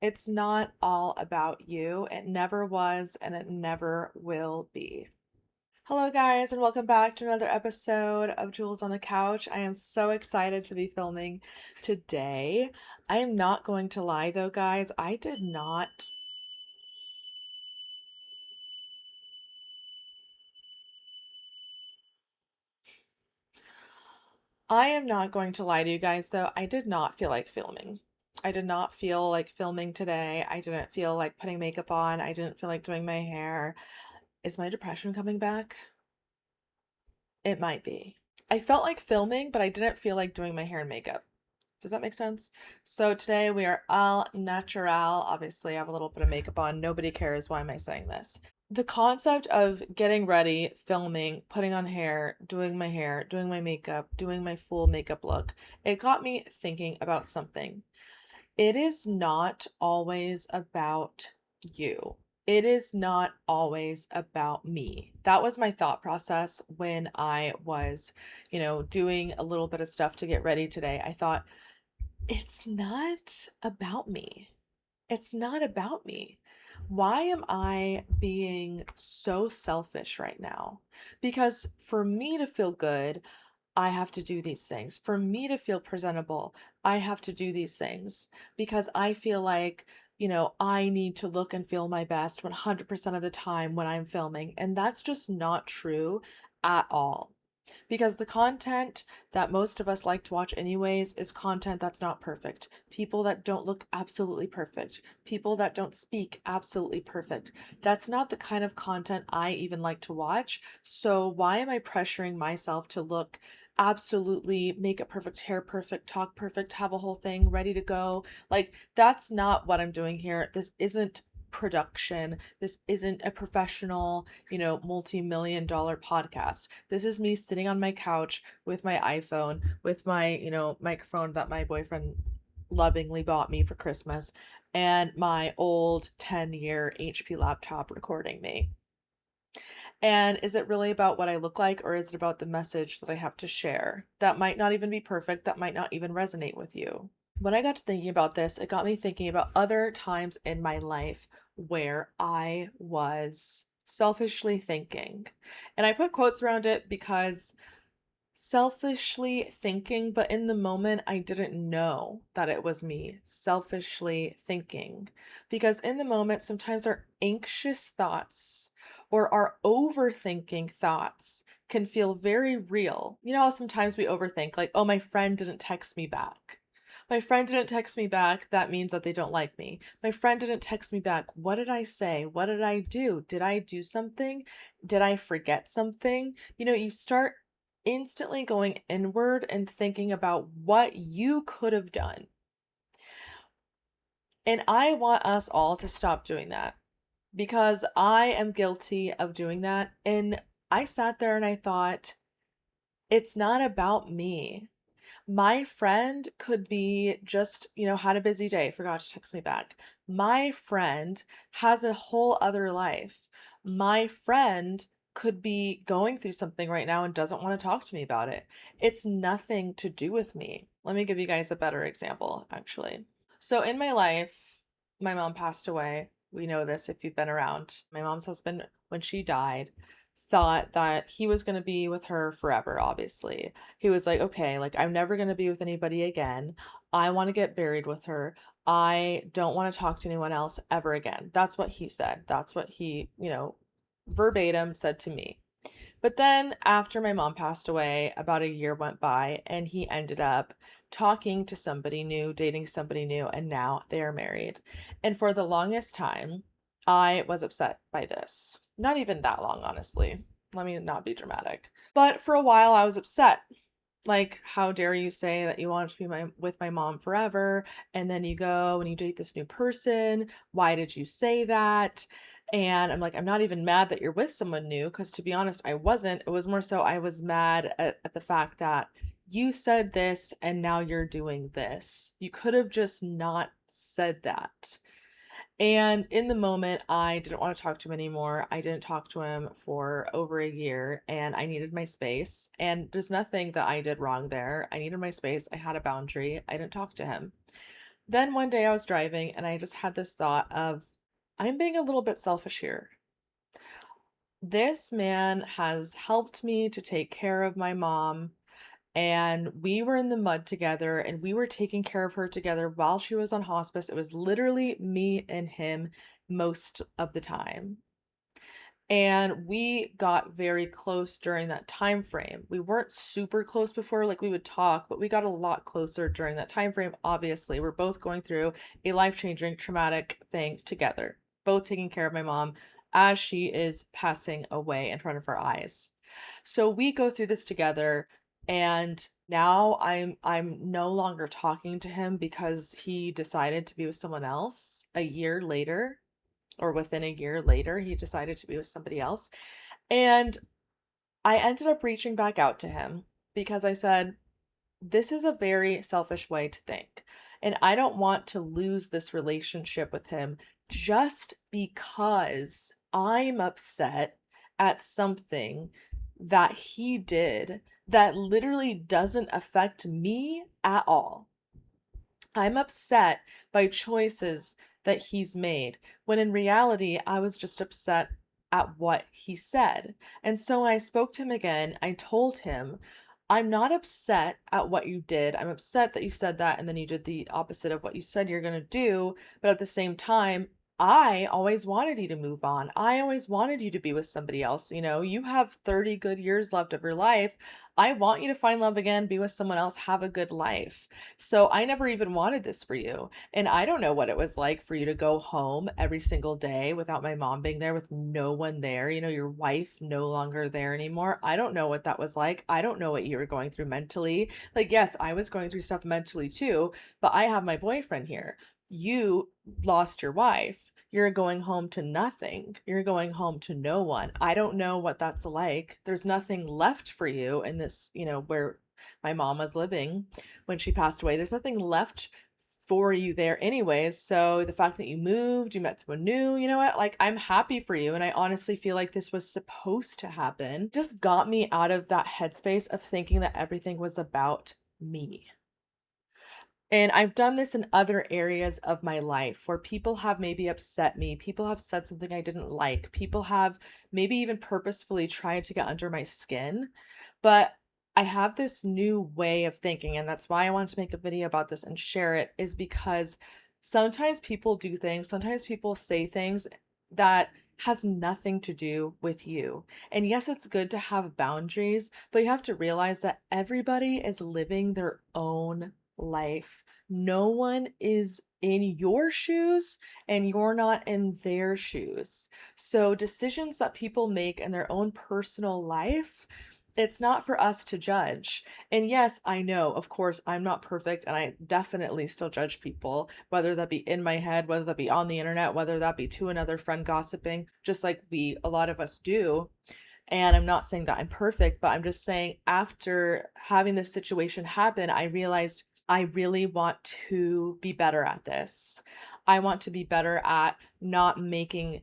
It's not all about you. It never was, and it never will be. Hello, guys, and welcome back to another episode of Jules on the Couch. I am so excited to be filming today. I am not going to lie, though, guys. I am not going to lie to you guys, though. I did not feel like filming. I did not feel like filming today. I didn't feel like putting makeup on. I didn't feel like doing my hair. Is my depression coming back? It might be. I felt like filming, but I didn't feel like doing my hair and makeup. Does that make sense? So today we are all natural. Obviously, I have a little bit of makeup on. Nobody cares. Why am I saying this? The concept of getting ready, filming, putting on hair, doing my makeup, doing my full makeup look, it got me thinking about something. It is not always about you. It is not always about me. That was my thought process when I was, doing a little bit of stuff to get ready today. I thought, it's not about me. It's not about me. Why am I being so selfish right now? Because for me to feel good, I have to do these things. For me to feel presentable, I have to do these things because I feel like, I need to look and feel my best 100% of the time when I'm filming. And that's just not true at all. Because the content that most of us like to watch, anyways, is content that's not perfect. People that don't look absolutely perfect. People that don't speak absolutely perfect. That's not the kind of content I even like to watch. So, why am I pressuring myself to look absolutely, make it perfect, hair perfect, talk perfect, have a whole thing ready to go? Like, that's not what I'm doing here. This isn't production. This isn't a professional, multi-million dollar podcast. This is me sitting on my couch with my iPhone, with my, microphone that my boyfriend lovingly bought me for Christmas, and my old 10-year HP laptop recording me. And is it really about what I look like, or is it about the message that I have to share? That might not even be perfect, that might not even resonate with you. When I got to thinking about this, it got me thinking about other times in my life where I was selfishly thinking. And I put quotes around it because selfishly thinking, but in the moment, I didn't know that it was me selfishly thinking. Because in the moment, sometimes our anxious thoughts or our overthinking thoughts can feel very real. You know how sometimes we overthink, like, oh, my friend didn't text me back. My friend didn't text me back. That means that they don't like me. My friend didn't text me back. What did I say? What did I do? Did I do something? Did I forget something? You start instantly going inward and thinking about what you could have done. And I want us all to stop doing that because I am guilty of doing that. And I sat there and I thought, it's not about me. My friend could be just, had a busy day, forgot to text me back. My friend has a whole other life. My friend could be going through something right now and doesn't want to talk to me about it. It's nothing to do with me. Let me give you guys a better example, actually. So, in my life, my mom passed away. We know this if you've been around. My mom's husband, when she died, thought that he was going to be with her forever, obviously. He was like, okay, like I'm never going to be with anybody again. I want to get buried with her. I don't want to talk to anyone else ever again. That's what he said. That's what he, verbatim said to me. But then after my mom passed away, about a year went by and he ended up talking to somebody new, dating somebody new, and now they are married. And for the longest time, I was upset by this. Not even that long, honestly. Let me not be dramatic. But for a while, I was upset. Like, how dare you say that you wanted to be with my mom forever, and then you go and you date this new person? Why did you say that? And I'm like, I'm not even mad that you're with someone new, because to be honest, I wasn't. It was more so I was mad at the fact that you said this and now you're doing this. You could have just not said that. And in the moment, I didn't want to talk to him anymore. I didn't talk to him for over a year and I needed my space. And there's nothing that I did wrong there. I needed my space. I had a boundary. I didn't talk to him. Then one day I was driving and I just had this thought of, I'm being a little bit selfish here. This man has helped me to take care of my mom, and we were in the mud together and we were taking care of her together while she was on hospice. It was literally me and him most of the time. And we got very close during that time frame. We weren't super close before, like we would talk, but we got a lot closer during that time frame. Obviously, we're both going through a life-changing traumatic thing together, both taking care of my mom as she is passing away in front of our eyes. So we go through this together, and now I'm no longer talking to him because he decided to be with someone else a year later, or within a year later, he decided to be with somebody else. And I ended up reaching back out to him because I said, this is a very selfish way to think. And I don't want to lose this relationship with him just because I'm upset at something that he did that literally doesn't affect me at all. I'm upset by choices that he's made, when in reality, I was just upset at what he said. And so when I spoke to him again, I told him, I'm not upset at what you did. I'm upset that you said that and then you did the opposite of what you said you're going to do. But at the same time, I always wanted you to move on. I always wanted you to be with somebody else. You know, you have 30 good years left of your life. I want you to find love again, be with someone else, have a good life. So I never even wanted this for you. And I don't know what it was like for you to go home every single day without my mom being there, with no one there, you know, your wife no longer there anymore. I don't know what that was like. I don't know what you were going through mentally. Like, yes, I was going through stuff mentally too, but I have my boyfriend here. You lost your wife. You're going home to nothing. You're going home to no one. I don't know what that's like. There's nothing left for you in this, you know, where my mom was living when she passed away. There's nothing left for you there anyways. So the fact that you moved, you met someone new, you know what? Like, I'm happy for you. And I honestly feel like this was supposed to happen. Just got me out of that headspace of thinking that everything was about me. And I've done this in other areas of my life where people have maybe upset me, people have said something I didn't like, people have maybe even purposefully tried to get under my skin. But I have this new way of thinking, and that's why I wanted to make a video about this and share it, is because sometimes people do things, sometimes people say things that has nothing to do with you. And yes, it's good to have boundaries, but you have to realize that everybody is living their own life. No one is in your shoes and you're not in their shoes. So decisions that people make in their own personal life, it's not for us to judge. And yes, I know, of course, I'm not perfect and I definitely still judge people, whether that be in my head, whether that be on the internet, whether that be to another friend gossiping, just like a lot of us do. And I'm not saying that I'm perfect, but I'm just saying after having this situation happen, I realized I really want to be better at this. I want to be better at not making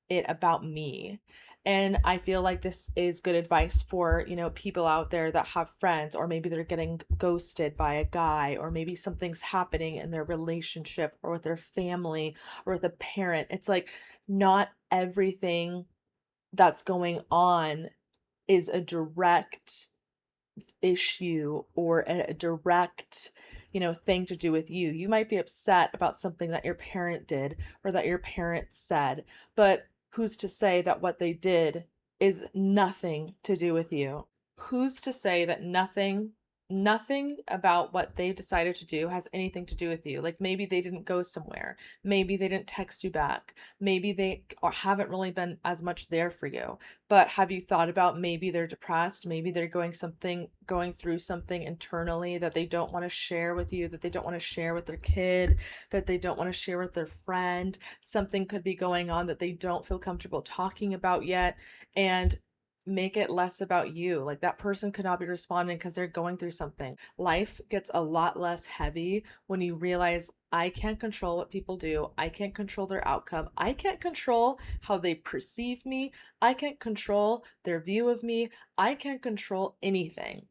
it about me. And I feel like this is good advice for, you know, people out there that have friends, or maybe they're getting ghosted by a guy, or maybe something's happening in their relationship or with their family or with a parent. It's like not everything that's going on is a direct issue or a direct, you know, thing to do with you. You might be upset about something that your parent did or that your parent said, but who's to say that what they did is nothing to do with you? Who's to say that nothing about what they decided to do has anything to do with you? Like, maybe they didn't go somewhere, maybe they didn't text you back, maybe they or haven't really been as much there for you. But have you thought about, maybe they're depressed, maybe they're going through something internally that they don't want to share with you, that they don't want to share with their kid, that they don't want to share with their friend. Something could be going on that they don't feel comfortable talking about yet. And make it less about you. Like, that person could not be responding because they're going through something. Life gets a lot less heavy when you realize, I can't control what people do. I can't control their outcome. I can't control how they perceive me. I can't control their view of me. I can't control anything.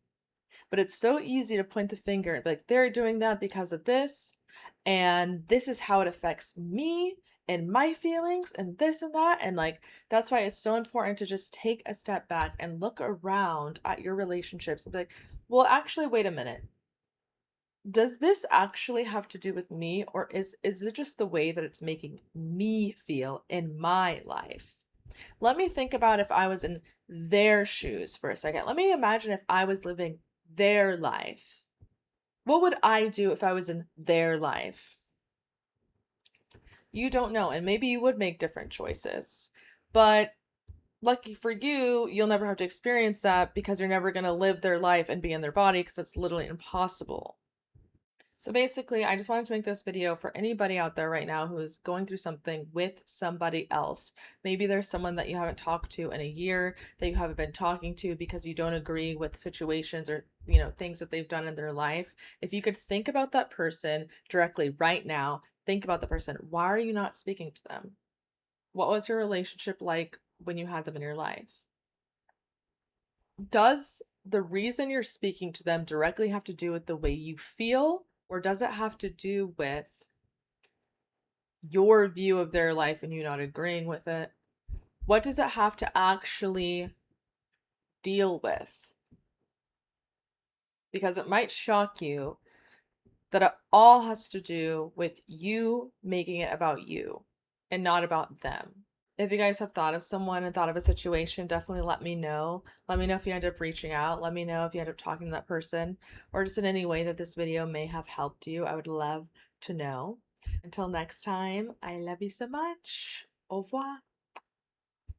But it's so easy to point the finger, like, they're doing that because of this. and this is how it affects me and my feelings and this and that. And like, that's why it's so important to just take a step back and look around at your relationships and be like, well, actually, wait a minute. Does this actually have to do with me, or is it just the way that it's making me feel in my life? Let me think about if I was in their shoes for a second. Let me imagine if I was living their life. What would I do if I was in their life? You don't know, and maybe you would make different choices. But lucky for you, you'll never have to experience that because you're never going to live their life and be in their body because it's literally impossible. So basically, I just wanted to make this video for anybody out there right now who is going through something with somebody else. Maybe there's someone that you haven't talked to in a year, that you haven't been talking to because you don't agree with situations or, things that they've done in their life. If you could think about that person directly right now, think about the person. Why are you not speaking to them? What was your relationship like when you had them in your life? Does the reason you're speaking to them directly have to do with the way you feel, or does it have to do with your view of their life and you not agreeing with it? What does it have to actually deal with? Because it might shock you that it all has to do with you making it about you and not about them. If you guys have thought of someone and thought of a situation, definitely let me know. Let me know if you end up reaching out. Let me know if you end up talking to that person or just in any way that this video may have helped you. I would love to know. Until next time, I love you so much. Au revoir.